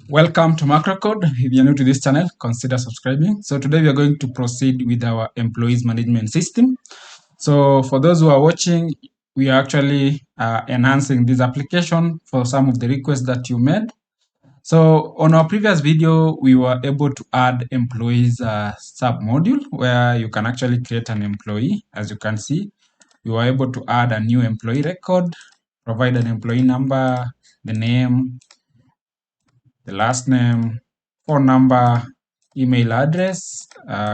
Welcome to MacroCode. If you're new to this channel, consider subscribing. So today we are going to proceed with our employees management system. So for those who are watching, we are actually enhancing this application for some of the requests that you made. So on our previous video, we were able to add employees sub-module where you can actually create an employee. As you can see, we were able to add a new employee record, provide an employee number, the name, the last name, phone number, email address,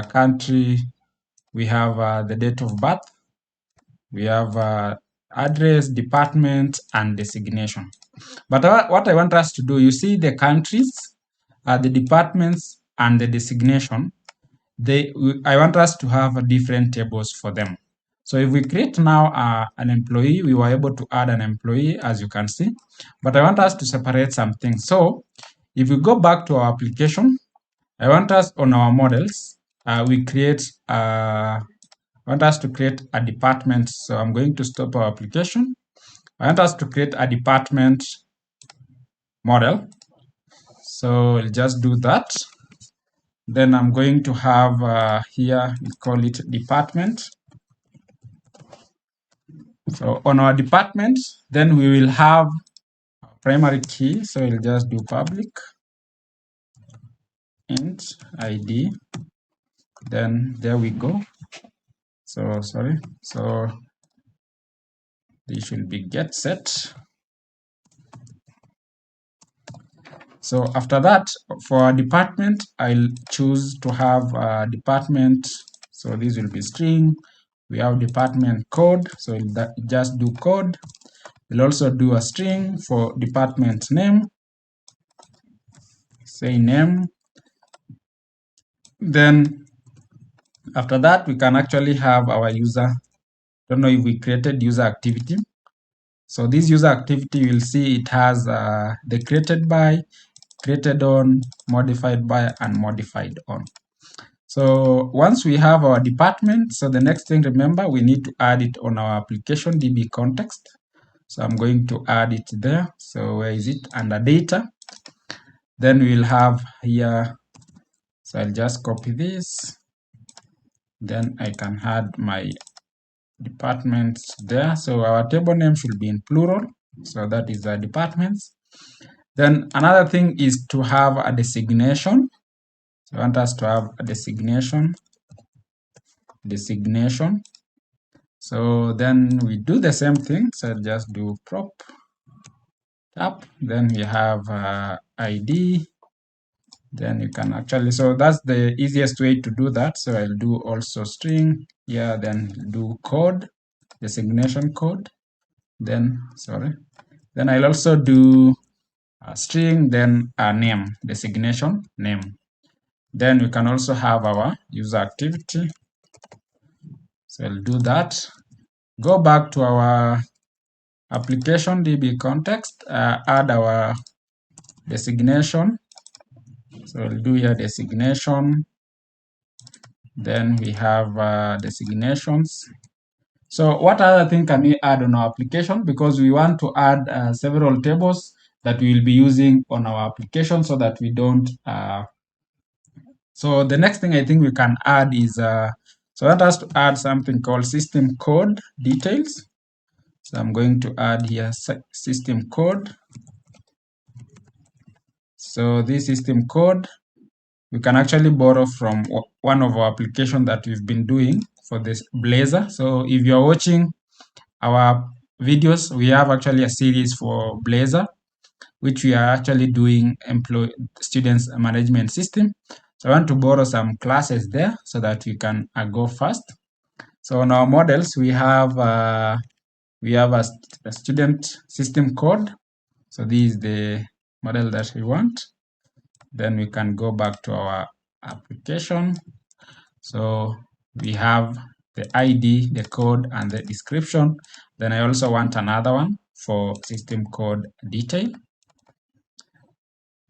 country. We have the date of birth. We have address, department, and designation. But what I want us to do, you see the countries, the departments, and the designation. I want us to have different tables for them. So if we create now an employee, we were able to add an employee, as you can see. But I want us to separate some things. So if we go back to our application, I want us on our models, I want us to create a department. So I'm going to stop our application. I want us to create a department model. So I'll just do that. Then I'm going to have here, we call it department. So on our department, then we will have primary key. So we'll just do public int ID. Then there we go. So sorry. So this should be get set. So after that, for our department, I'll choose to have a department. So this will be string. We have department code. So we'll just do code. We'll also do a string for department name. Say name. Then after that, we can actually have our user. Don't know if we created user activity. So this user activity, you'll see it has the created by, created on, modified by, and modified on. So once we have our department, so the next thing, remember, we need to add it on our application DB context. So I'm going to add it there. So where is it? Under data. Then we'll have here, so I'll just copy this. Then I can add my departments there. So our table name should be in plural. So that is the departments. Then another thing is to have a designation. So I want us to have a designation. So then we do the same thing. So just do prop tab. Then we have ID. Then you can actually, so that's the easiest way to do that. So I'll do also string here, then do code, designation code. Then, then I'll also do a string, then a name, designation name. Then we can also have our user activity. So I'll do that. Go back to our application DB context, add our designation. So we'll do here designation. Then we have designations. So what other thing can we add on our application? Because we want to add several tables that we will be using on our application so that we don't. So the next thing I think we can add is, so I want us to add something called system code details. So I'm going to add here system code. So this system code, we can actually borrow from one of our applications that we've been doing for this Blazor. So if you're watching our videos, we have actually a series for Blazor, which we are actually doing students management system. So I want to borrow some classes there so that we can go fast. So on our models, we have a student system code. So this is the model that we want. Then we can go back to our application. So we have the ID, the code, and the description. Then I also want another one for system code detail.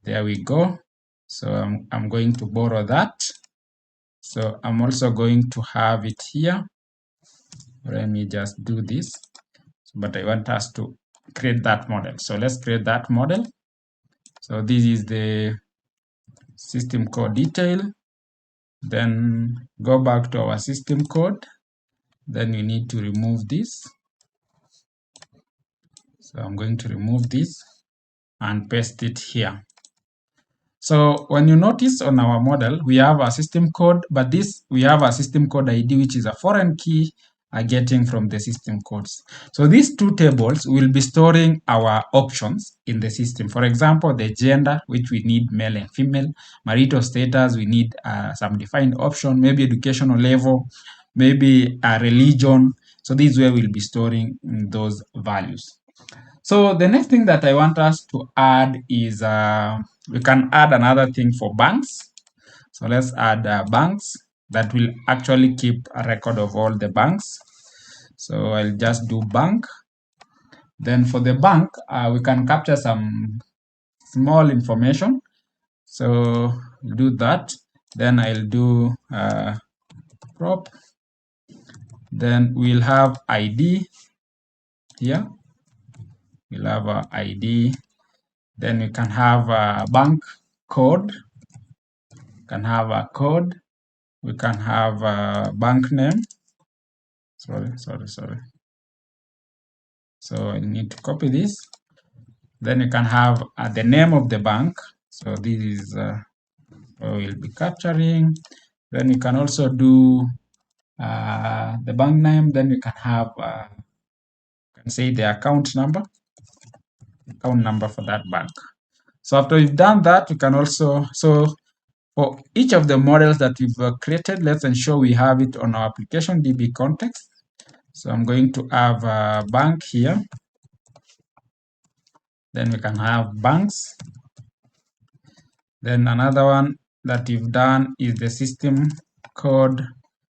There we go. So I'm going to borrow that. So I'm also going to have it here. Let me just do this. But I want us to create that model. So let's create that model. So this is the system code detail. Then go back to our system code. Then we need to remove this. So I'm going to remove this and paste it here. So when you notice on our model, we have a system code, but we have a system code ID, which is a foreign key getting from the system codes. So these two tables will be storing our options in the system. For example, the gender, which we need male and female, marital status, we need some defined option, maybe educational level, maybe a religion. So this is where we'll be storing those values. So the next thing that I want us to add is we can add another thing for banks. So let's add banks that will actually keep a record of all the banks. So I'll just do bank. Then for the bank, we can capture some small information. So do that. Then I'll do prop. Then we'll have ID here. We'll have a ID. Then we can have a bank code. We can have a code. We can have a bank name. Sorry. So I need to copy this. Then you can have the name of the bank. So this is we'll be capturing. Then you can also do the bank name. Then you can have you can say the account number for that bank. So after you've done that, you can also for each of the models that we've created, let's ensure we have it on our application DB context. So I'm going to have a bank here. Then we can have banks. Then another one that we've done is the system code.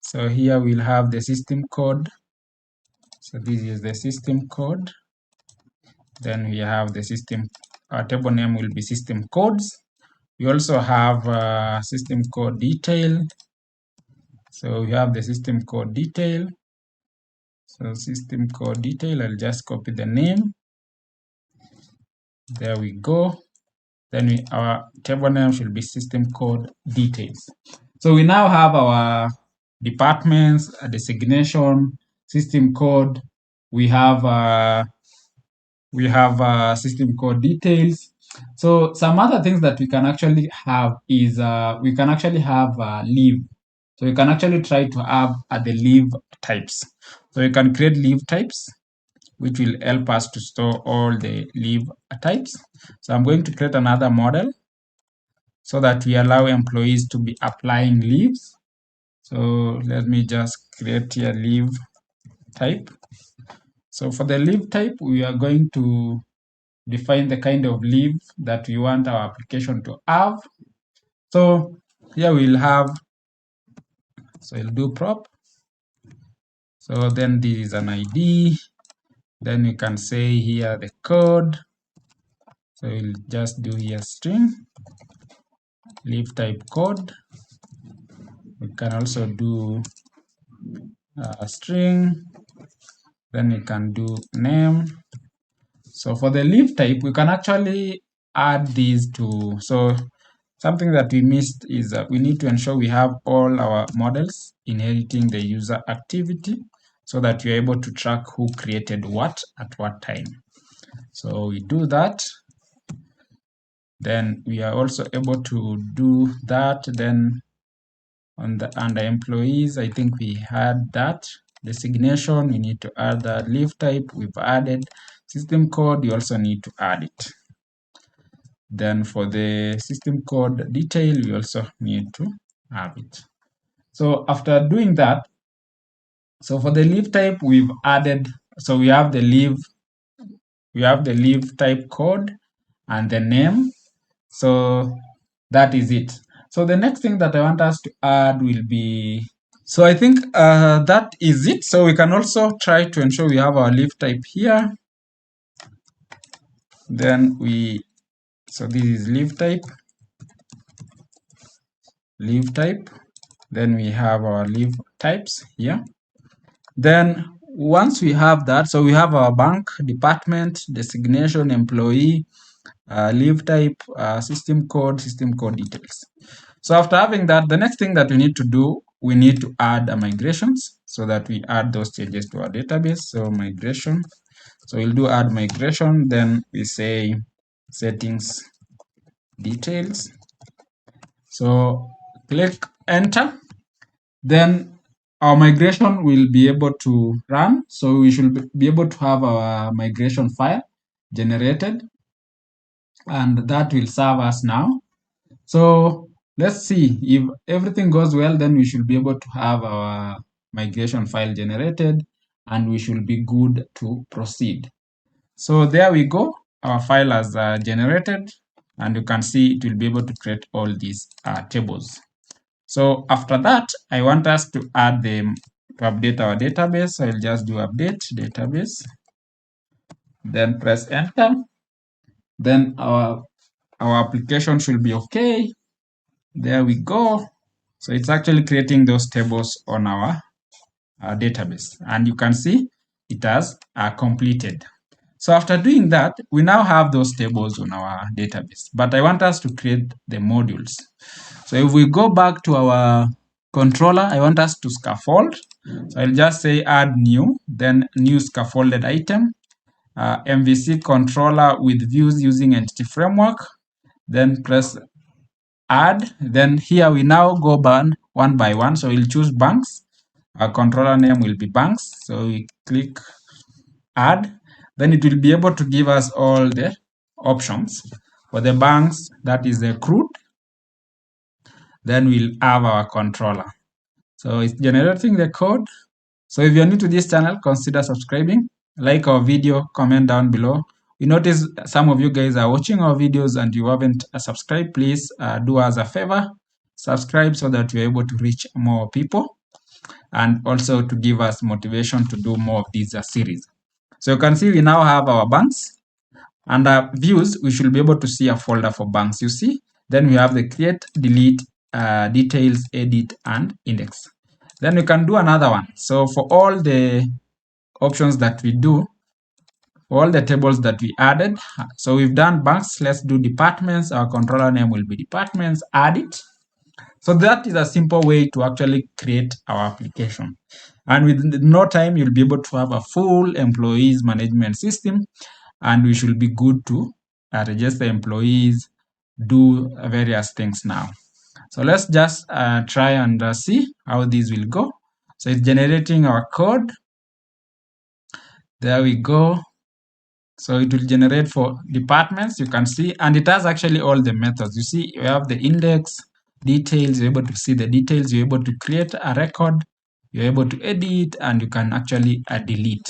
So here we'll have the system code. So this is the system code. Then we have the system, our table name will be system codes. We also have system code detail. So we have the system code detail. So system code detail, I'll just copy the name. There we go. Then our table name should be system code details. So we now have our departments, a designation, system code. We have system code details. So some other things that we can actually have is we can actually have leave. So we can actually try to have the leave types. So we can create leave types, which will help us to store all the leave types. So I'm going to create another model so that we allow employees to be applying leaves. So let me just create a leave type. So for the leave type, we are going to define the kind of leave that we want our application to have. So here we'll have, so we'll do prop. So then this is an ID. Then we can say here the code. So we'll just do here string, leave type code. We can also do a string. Then we can do name. So for the leave type, we can actually add these to, so something that we missed is that we need to ensure we have all our models inheriting the user activity so that we're able to track who created what at what time. So we do that. Then we are also able to do that. Then under employees, I think we had that. Designation, we need to add the leave type, we've added. System code, you also need to add it. Then for the system code detail, we also need to have it. So after doing that, so for the leave type, we've added, so we have the leave type code and the name. So that is it. So the next thing that I want us to add will be, so I think that is it. So we can also try to ensure we have our leave type here. Then so this is leave type. Then we have our leave types here. Then once we have that, so we have our bank, department, designation, employee. leave type, system code details. So after having that, the next thing that we need to do, we need to add migrations so that we add those changes to our database. So migration. So we'll do add migration. Then we say settings details. So click enter. Then our migration will be able to run. So we should be able to have our migration file generated, and that will serve us now. So let's see, if everything goes well, then we should be able to have our migration file generated and we should be good to proceed. So there we go, our file has generated, and you can see it will be able to create all these tables. So after that, I want us to add them to update our database. So I'll just do update database, then press enter. Then our application should be okay. There we go. So it's actually creating those tables on our database, and you can see it has completed. So after doing that, we now have those tables on our database, but I want us to create the modules. So if we go back to our controller, I want us to scaffold. So I'll just say add new, then new scaffolded item, MVC controller with views using entity framework, then press add. Then here we now go one by one. So we'll choose banks. Our controller name will be banks. So we click add. Then it will be able to give us all the options. For the banks, that is the CRUD. Then we'll have our controller. So it's generating the code. So if you're new to this channel, consider subscribing, like our video, comment down below. We notice some of you guys are watching our videos and you haven't subscribed. Please do us a favor, subscribe so that we're able to reach more people, and also to give us motivation to do more of these series. So you can see we now have our banks. Under views, we should be able to see a folder for banks, you see. Then we have the create, delete, details, edit, and index. Then we can do another one. So for all the options that we do, all the tables that we added, so we've done banks, let's do departments. Our controller name will be departments, add it. So that is a simple way to actually create our application. And within no time, you'll be able to have a full employees management system, and we should be good to register employees, do various things now. So let's just try and see how this will go. So it's generating our code. There we go. So it will generate for departments, you can see, and it has actually all the methods. You see, you have the index, details, you're able to see the details, you're able to create a record, you're able to edit, and you can actually delete.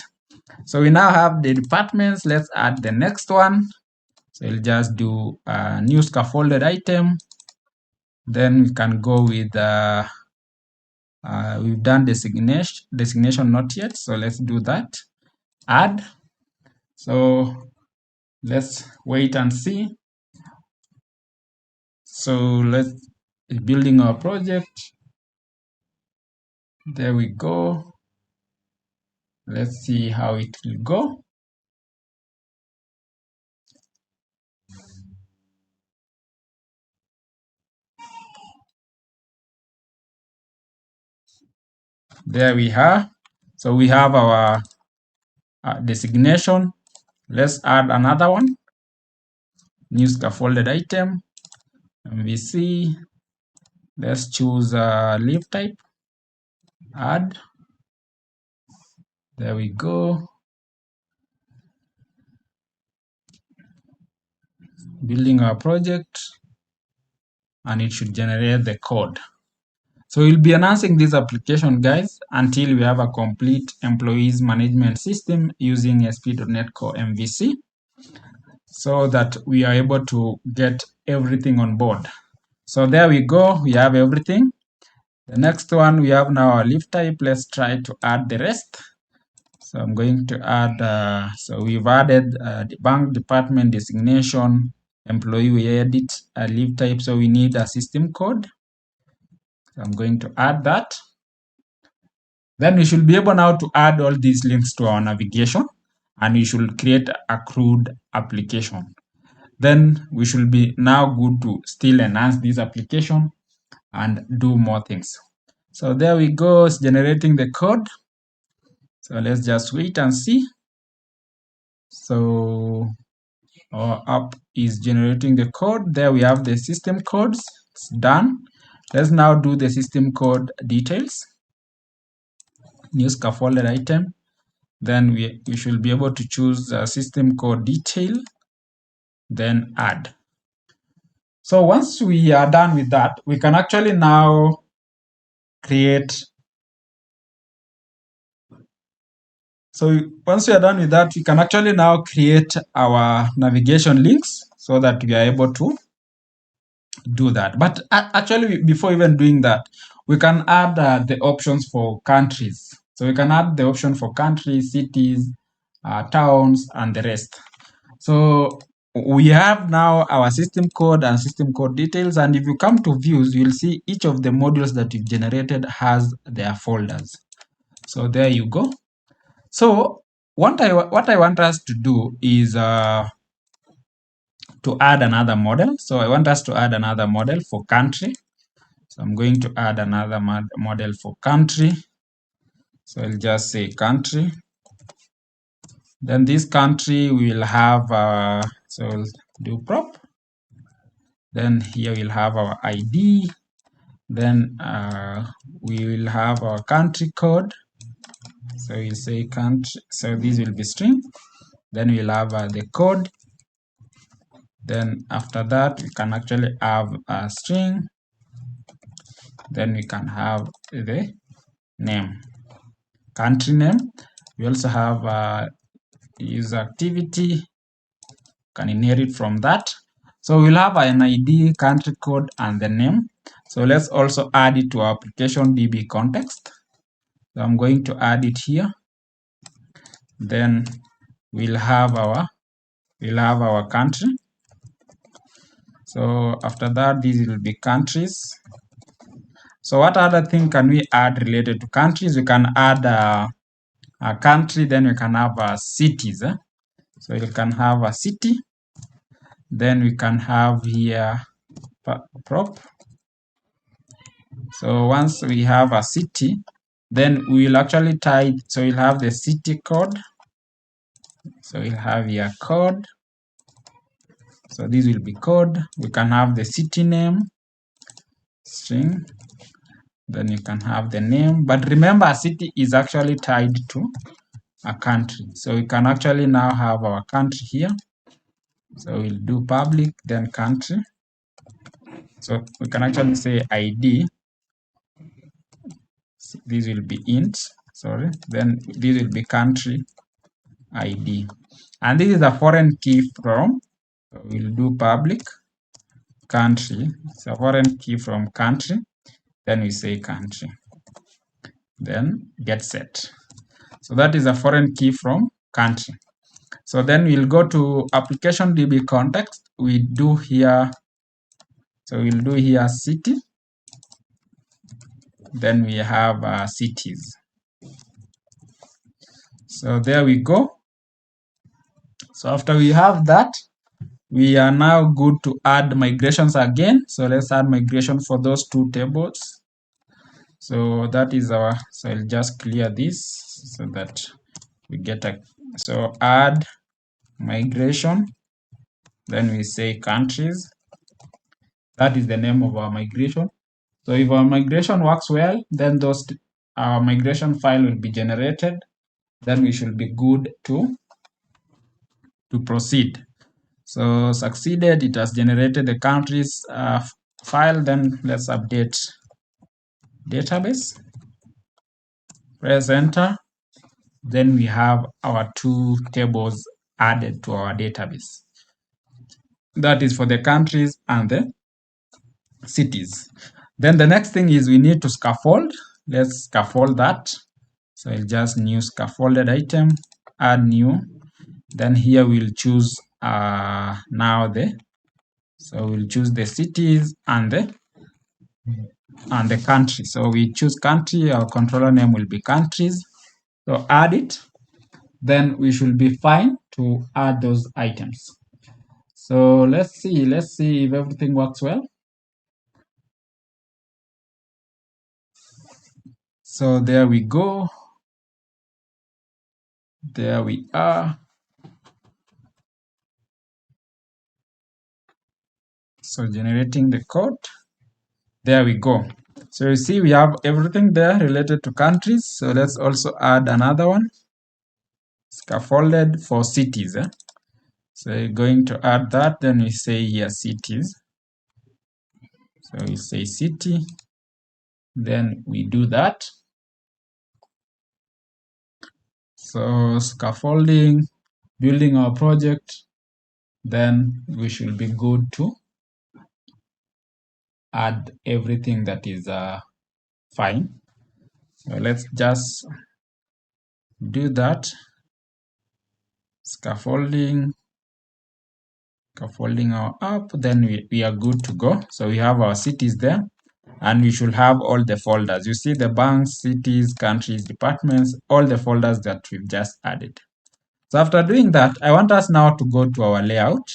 So we now have the departments. Let's add the next one. So we'll just do a new scaffolded item. Then we can go with, we've done designation not yet. So let's do that. Add. So let's wait and see. So let's building our project. There we go. Let's see how it will go. There we are. So we have our designation. Let's add another one. New scaffolded item, MVC. Let's choose leave type. Add. There we go. Building our project, and it should generate the code. So we'll be enhancing this application, guys, until we have a complete employees management system using ASP.NETCOREMVC, so that we are able to get everything on board. So there we go, we have everything. The next one, we have now our leave type. Let's try to add the rest. So I'm going to add, so we've added the bank, department, designation, employee, we edit a leave type, so we need a system code. So I'm going to add that. Then we should be able now to add all these links to our navigation, and we should create a CRUD application. then we should be now good to still enhance this application and do more things. So there we go, it's generating the code. So let's just wait and see. So our app is generating the code. There we have the system codes. It's done. Let's now do the system code details. New scaffolded item. Then we should be able to choose system code detail, then add. So once we are done with that, we can actually now create. So once we are done with that, we can actually now create our navigation links so that we are able to do that. But actually, before even doing that, we can add the options for countries. So we can add the option for countries, cities, towns, and the rest. So we have now our system code and system code details. And if you come to views, you'll see each of the modules that you've generated has their folders. So there you go. So what I want us to do is to add another model. So I want us to add another model for country. So I'm going to add another model for country. So I'll just say country. Then this country will have, so we'll do prop. Then here we'll have our ID. Then we will have our country code. So we'll say country. So this will be string. Then we'll have the code. Then after that, we can actually have a string. Then we can have the name, country name. We also have user activity, can inherit from that. So we'll have an ID, country code, and the name. So let's also add it to our application DB context. So I'm going to add it here. Then we'll have our country. So after that, these will be countries. So what other thing can we add related to countries? We can add a country, then we can have cities. So you can have a city. Then we can have here prop. So once we have a city, then we will actually type, so we'll have the city code. So we'll have here code. So this will be code. We can have the city name, string. Then you can have the name. But remember, a city is actually tied to a country. So we can actually now have our country here. So we'll do public, then country. So we can actually say ID. This will be int, sorry. Then this will be country ID. And this is a foreign key from, so we'll do public country. It's a foreign key from country. Then we say country. Then get set. So that is a foreign key from country. So then we'll go to application DB context. We do here, so we'll do here city. Then we have cities. So there we go. So after we have that, we are now good to add migrations again. So let's add migration for those two tables. So that is our, so I'll just clear this so that we get a, so add migration. Then we say countries. That is the name of our migration. So if our migration works well, then our migration file will be generated. Then we should be good to proceed. So succeeded, it has generated the countries file. Then let's update database. Press enter. Then we have our two tables added to our database. That is for the countries and the cities. Then the next thing is we need to scaffold. Let's scaffold that. So I'll just new scaffolded item, add new. Then here we'll choose now so we'll choose the cities and the country. So we choose country, our controller name will be countries. So add it. Then we should be fine to add those items. So let's see if everything works well. So there we go. There we are. So generating the code. There we go. So you see we have everything there related to countries. So let's also add another one. Scaffolded for cities. So you're going to add that, then we say here cities. So we say city, then we do that. So scaffolding, building our project, then we should be good to add everything that is fine. So let's just do that. Scaffolding our app, then we are good to go. So we have our cities there, and we should have all the folders. You see the banks, cities, countries, departments, all the folders that we've just added. So after doing that, I want us now to go to our layout.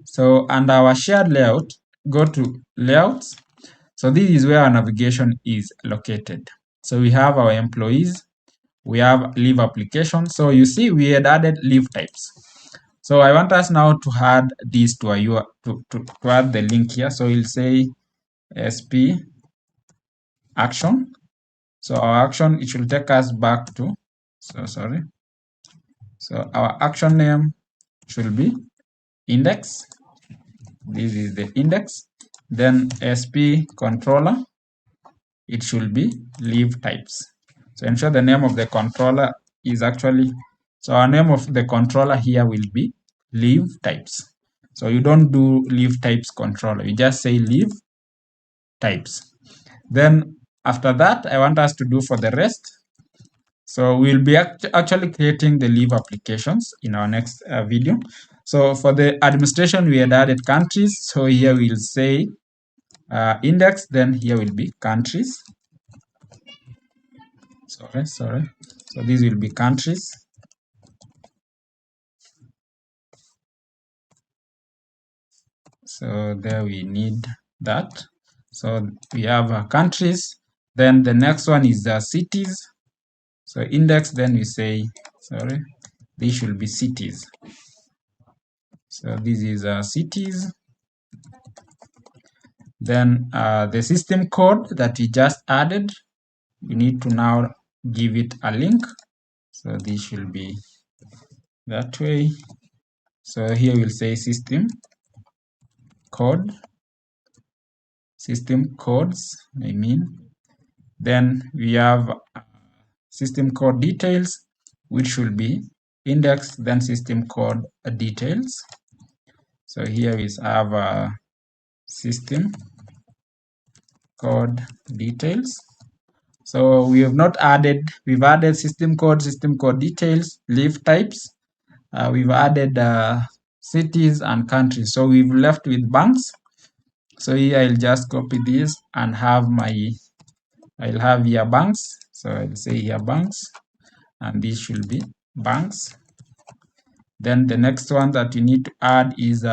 So under our shared layout, go to layouts. So this is where our navigation is located. So we have our employees, we have leave application. So you see we had added leave types. So I want us now to add this to our to add the link here. So we'll say SP action. So our action, it should take us back to, so our action name should be index. This is the index. Then SP controller, it should be leave types. So ensure the name of the controller is actually, so our name of the controller here will be leave types. So you don't do leave types controller, you just say leave types. Then after that, I want us to do for the rest. So we'll be actually creating the leave applications in our next video. So for the administration, we had added countries. So here we'll say index, then here will be countries. Sorry. So these will be countries. So there we need that. So we have countries. Then the next one is cities. So index, then we say, these should be cities. So this is cities. Then the system code that we just added, we need to now give it a link. So this should be that way. So here we'll say system codes, I mean. Then we have system code details, which should be index, then system code details. So here we have system code details. So we have not added, we've added system code details, leave types. We've added cities and countries. So we've left with banks. So here I'll just copy this and have I'll have here banks. So I'll say here banks, and this should be banks. Then the next one that you need to add is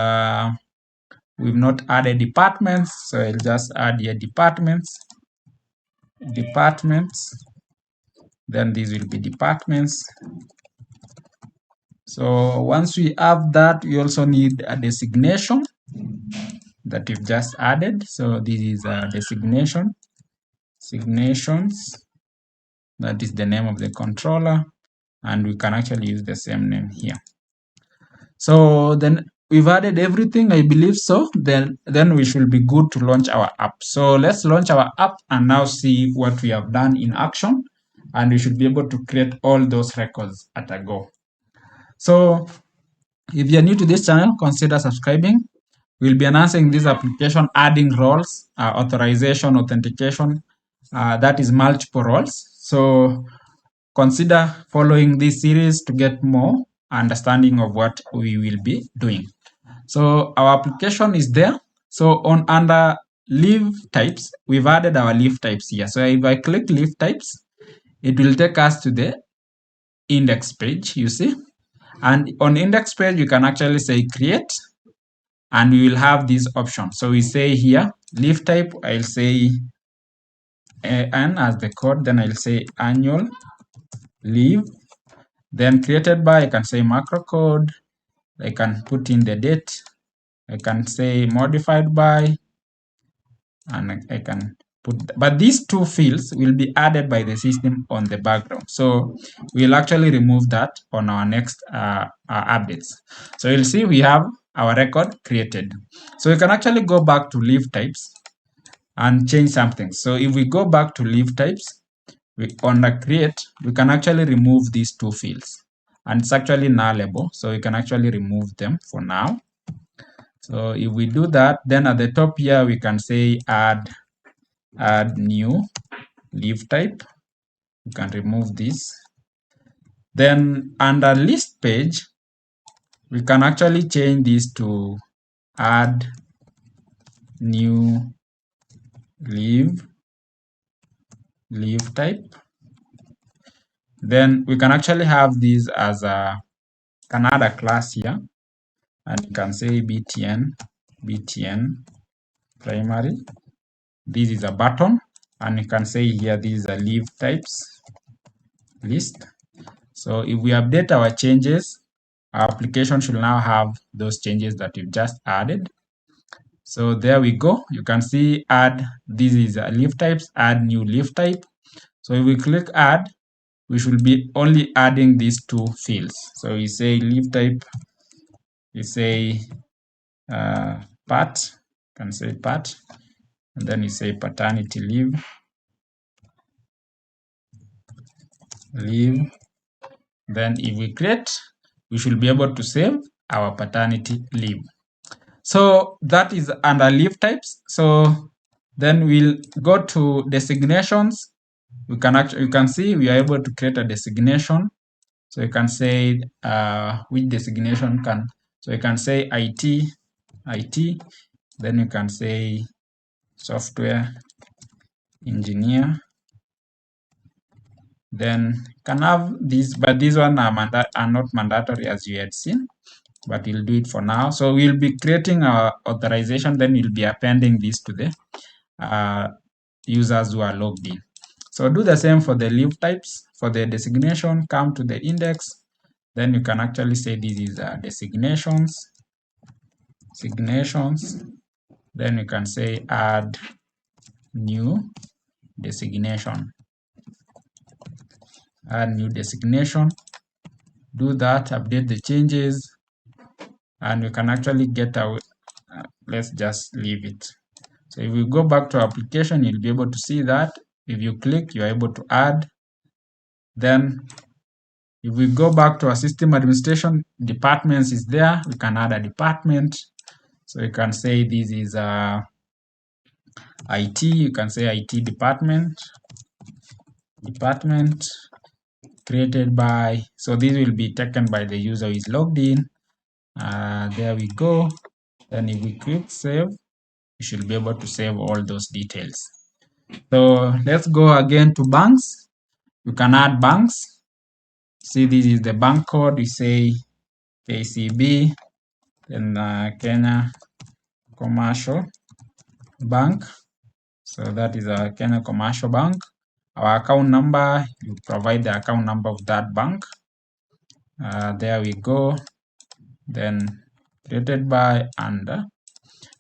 we've not added departments. So I'll just add here departments. Then these will be departments. So once we have that, we also need a designation that we've just added. So this is a designation. Signations, that is the name of the controller, and we can actually use the same name here. So then we've added everything, I believe so. Then we should be good to launch our app. So let's launch our app and now see what we have done in action, and we should be able to create all those records at a go. So if you're new to this channel, consider subscribing. We'll be announcing this application, adding roles, authorization, authentication, that is multiple roles. So consider following this series to get more understanding of what we will be doing. So our application is there. So under leave types, we've added our leave types here. So if I click leave types, it will take us to the index page, you see. And on index page, you can actually say create. and we will have these options. So we say here, leave type, I'll say N as the code, then I'll say annual leave, then created by, I can say macro code, I can put in the date, I can say modified by, and I can put, but these two fields will be added by the system on the background. So we'll actually remove that on our next updates. So you'll see we have our record created. So we can actually go back to leave types and change something. So if we go back to leave types, on the create, we can actually remove these two fields, and it's actually nullable. So we can actually remove them for now. So if we do that, then at the top here, we can say add new leave type. You can remove this. Then under list page, we can actually change this to add new leave type. Then we can actually have this as a, can add a class here, and you can say btn primary. This is a button, and you can say here this is a leave types list. So if we update our changes, our application should now have those changes that we've just added. So there we go. You can see add, this is a leave types, add new leave type. So if we click add, we should be only adding these two fields. So we say leave type, we say pat, can say pat, and then we say paternity leave. Then if we create, we should be able to save our paternity leave. So that is under leave types. So then we'll go to designations. You can see we are able to create a designation. So you can say which designation can. So you can say IT. Then you can say software engineer. Then can have these, but these one are not mandatory as you had seen, but we'll do it for now. So we'll be creating our authorization, then we'll be appending this to the users who are logged in. So do the same for the leave types. For the designation, come to the index, then you can actually say this is designations. Then you can say add new designation. Do that, update the changes, and we can actually get out. Let's just leave it. So if we go back to our application, you'll be able to see that if you click, you're able to add. Then if we go back to our system administration, departments is there, we can add a department. So you can say this is IT, you can say IT department created by, so this will be taken by the user who is logged in. There we go. Then if we click save, you should be able to save all those details. So let's go again to banks. You can add banks. See, this is the bank code. We say KCB, then Kenya Commercial Bank. So that is a Kenya Commercial Bank. Our account number, you provide the account number of that bank. There we go. Then created by under.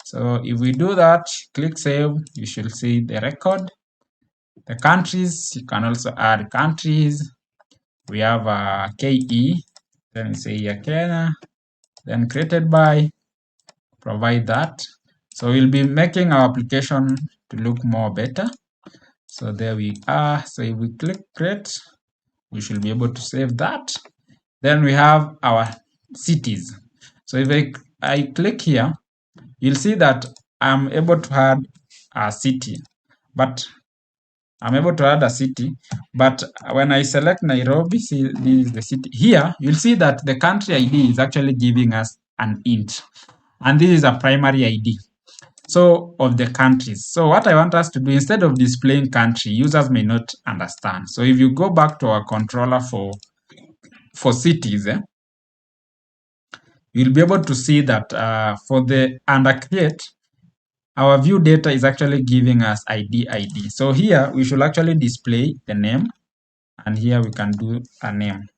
So if we do that, click save, you should see the record. The countries, you can also add countries. We have KE, then we say here Kenya, then created by, provide that. So we'll be making our application to look more better. So there we are. So if we click create, we should be able to save that. Then we have our cities. So if I click here, you'll see that I'm able to add a city, but when I select Nairobi, see this is the city. Here, you'll see that the country ID is actually giving us an int, and this is a primary ID. So of the countries. So what I want us to do, instead of displaying country, users may not understand. So if you go back to our controller for cities, you'll be able to see that for the under create, our view data is actually giving us ID. So here we should actually display the name, and here we can do a name.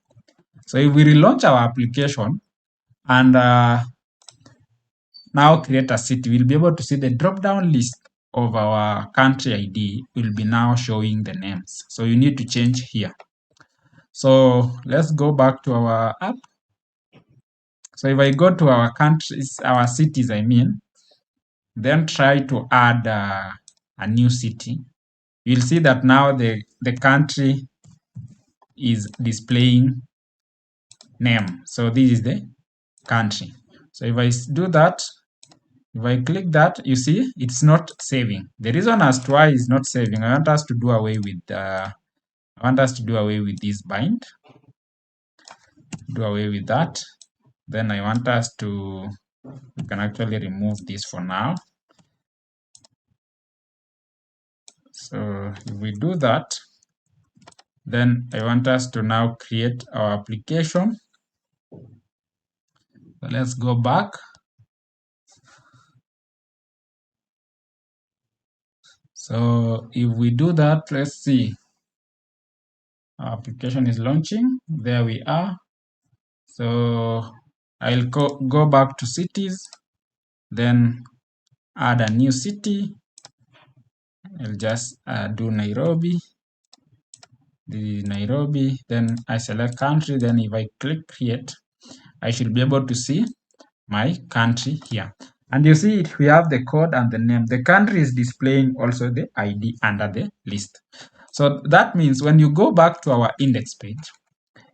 So if we relaunch our application and now create a city, we'll be able to see the drop-down list of our country ID will be now showing the names. So you need to change here. So let's go back to our app. So if I go to our countries, our cities, then try to add a new city, you'll see that now the country is displaying name. So this is the country. So if I do that, if I click that, you see it's not saving. The reason as to why it's not saving, I want us to do away with this bind. Do away with that. Then I want us to, we can actually remove this for now. So if we do that, then I want us to now create our application. So let's go back. So if we do that, let's see. Our application is launching. There we are. So I'll go back to cities, then add a new city. I'll just do Nairobi. This is Nairobi. Then I select country. Then if I click create, I should be able to see my country here. And you see it, we have the code and the name. The country is displaying also the ID under the list. So that means when you go back to our index page,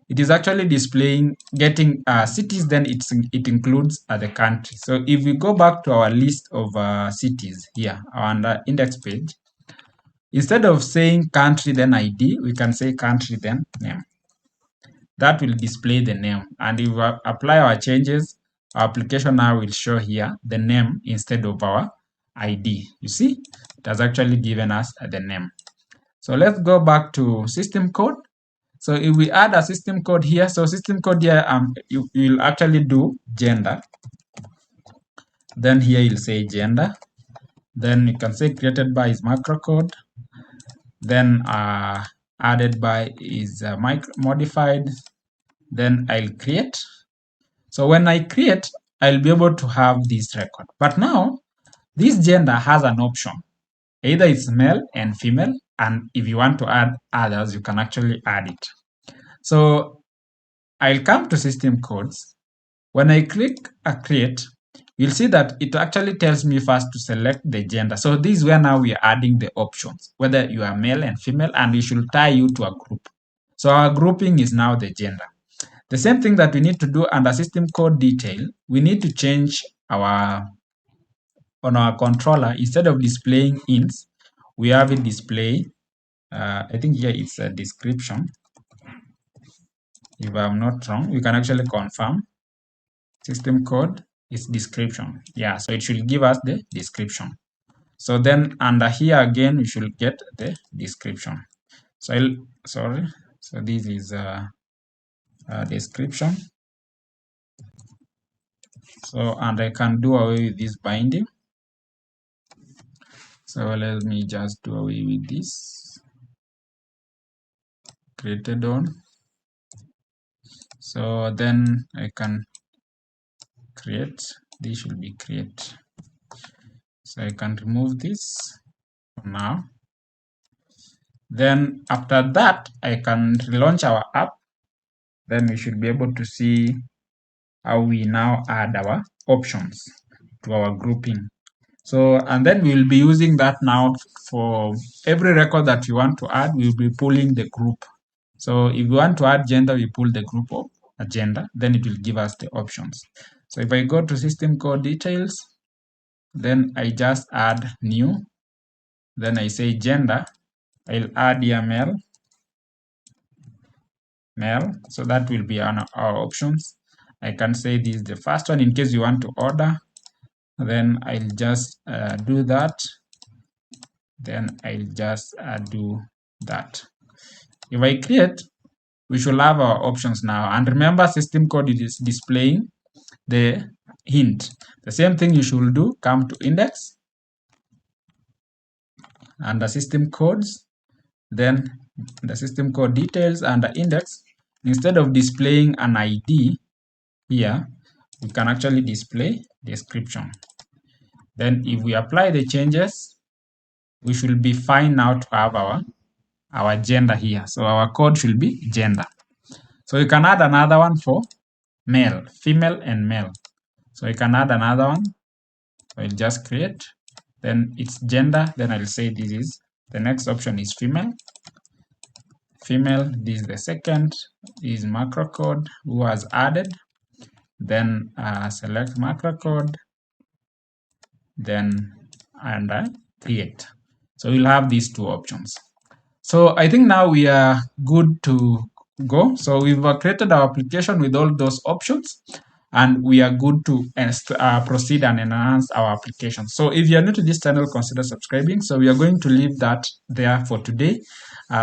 it is actually displaying, getting cities, then it includes the country. So if we go back to our list of cities here on the index page, instead of saying country then ID, we can say country then name. That will display the name. And if we apply our changes, our application now will show here the name instead of our ID. You see, it has actually given us the name. So let's go back to system code. So if we add a system code here, so system code here, you will actually do gender. Then here you'll say gender. Then you can say created by is macro code. Then added by is modified. Then I'll create. So when I create, I'll be able to have this record. But now this gender has an option. Either it's male and female, and if you want to add others, you can actually add it. So I'll come to system codes. When I click create, you'll see that it actually tells me first to select the gender. So this is where now we are adding the options, whether you are male and female, and we should tie you to a group. So our grouping is now the gender. The same thing that we need to do under system code detail, we need to change on our controller, instead of displaying ints, we have it display, I think here it's a description. If I'm not wrong, we can actually confirm system code is description. Yeah, so it should give us the description. So then under here again, we should get the description. So so this is a description. So, and I can do away with this binding. So let me just do away with this. Created on. So then I can create. This should be create. So I can remove this for now. Then after that, I can relaunch our app. Then we should be able to see how we now add our options to our grouping. So, and then we'll be using that now for every record that we want to add, we'll be pulling the group. So if we want to add gender, we pull the group of gender, then it will give us the options. So if I go to system code details, then I just add new, then I say gender, I'll add here male, so that will be our options. I can say this is the first one in case you want to order. Then I'll just do that. Then I'll just do that. If I create, we should have our options now. And remember, system code is displaying the hint. The same thing you should do, come to index, under system codes, then the system code details under index. Instead of displaying an ID here, we can actually display description. Then if we apply the changes, we should be fine now to have our gender here. So our code should be gender. So you can add another one for male, female and male. So you can add another one. I'll just create, then it's gender, then I'll say this is, the next option is female. Female, this is the second, is macro code who was added. Then select macro code, then under create. So we'll have these two options. So I think now we are good to go. So we've created our application with all those options, and we are good to proceed and enhance our application. So if you are new to this channel, consider subscribing. So we are going to leave that there for today.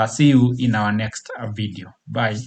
See you in our next video. Bye.